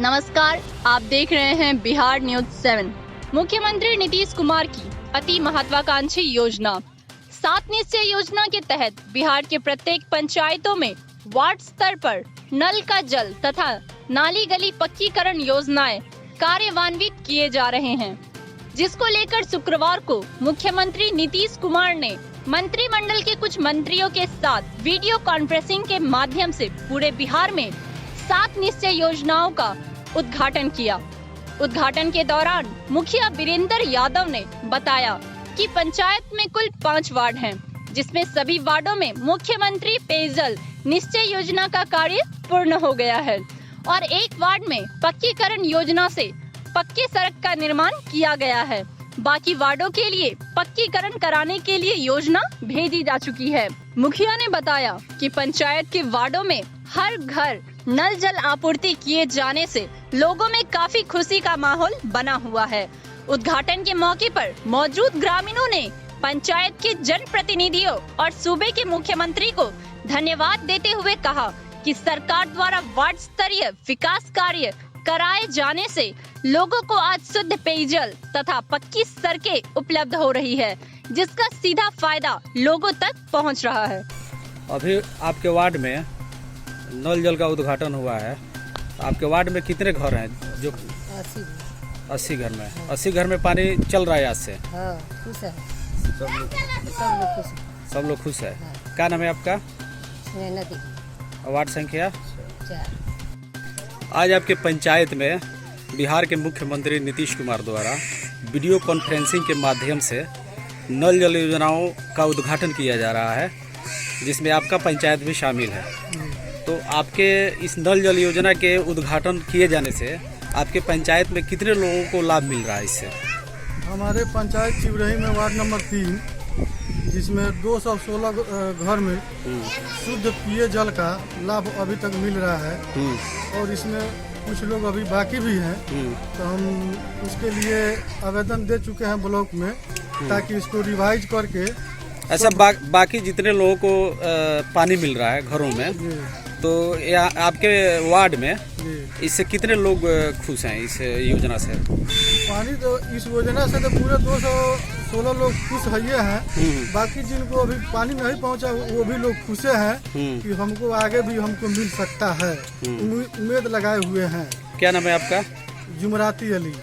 नमस्कार, आप देख रहे हैं बिहार न्यूज 7। मुख्यमंत्री नीतीश कुमार की अति महत्वाकांक्षी योजना 7 निश्चय योजना के तहत बिहार के प्रत्येक पंचायतों में वार्ड स्तर पर नल का जल तथा नाली गली पक्कीकरण योजनाएं कार्यान्वित किए जा रहे हैं, जिसको लेकर शुक्रवार को मुख्यमंत्री नीतीश कुमार ने मंत्रिमंडल के कुछ मंत्रियों के साथ वीडियो कॉन्फ्रेंसिंग के माध्यम से पूरे बिहार में 7 निश्चय योजनाओं का उद्घाटन किया। उद्घाटन के दौरान मुखिया वीरेंद्र यादव ने बताया कि पंचायत में कुल 5 वार्ड हैं, जिसमें सभी वार्डों में मुख्यमंत्री पेयजल निश्चय योजना का कार्य पूर्ण हो गया है और एक वार्ड में पक्कीकरण योजना से पक्की सड़क का निर्माण किया गया है। बाकी वार्डों के लिए पक्कीकरण कराने के लिए योजना भेजी जा चुकी है। मुखिया ने बताया कि पंचायत के वार्डों में हर घर नल जल आपूर्ति किए जाने से लोगों में काफी खुशी का माहौल बना हुआ है। उद्घाटन के मौके पर मौजूद ग्रामीणों ने पंचायत के जनप्रतिनिधियों और सूबे के मुख्यमंत्री को धन्यवाद देते हुए कहा कि सरकार द्वारा वार्ड स्तरीय विकास कार्य कराए जाने से लोगों को आज शुद्ध पेयजल तथा पक्की सड़कें उपलब्ध हो रही है, जिसका सीधा फायदा लोगों तक पहुंच रहा है। अभी आपके वार्ड में नल जल का उद्घाटन हुआ है। आपके वार्ड में कितने घर हैं? जो 80 घर में 80 घर में पानी चल रहा है आज से। खुश है। सब लोग खुश है। क्या नाम है आपका? वार्ड संख्या 4। आज आपके पंचायत में बिहार के मुख्यमंत्री नीतीश कुमार द्वारा वीडियो कॉन्फ्रेंसिंग के माध्यम से नल जल योजनाओं का उद्घाटन किया जा रहा है, जिसमें आपका पंचायत भी शामिल है। तो आपके इस नल जल योजना के उद्घाटन किए जाने से आपके पंचायत में कितने लोगों को लाभ मिल रहा है इससे? हमारे पंचायत चिवरही में वार्ड नंबर 3, जिसमें 216 घर में शुद्ध पेय जल का लाभ अभी तक मिल रहा है और इसमें कुछ लोग अभी बाकी भी हैं। तो हम उसके लिए आवेदन दे चुके हैं ब्लॉक में, ताकि इसको रिवाइज करके ऐसा बाकी जितने लोगों को पानी मिल रहा है घरों में, तो आपके वार्ड में इससे कितने लोग खुश हैं इस योजना से? पानी तो इस योजना से तो पूरे 216 लोग खुश हैं। बाकी जिनको अभी पानी नहीं पहुंचा वो भी लोग खुश हैं कि हमको आगे भी हमको मिल सकता है। उम्मीद लगाए हुए हैं। क्या नाम है आपका? जुमराती अली।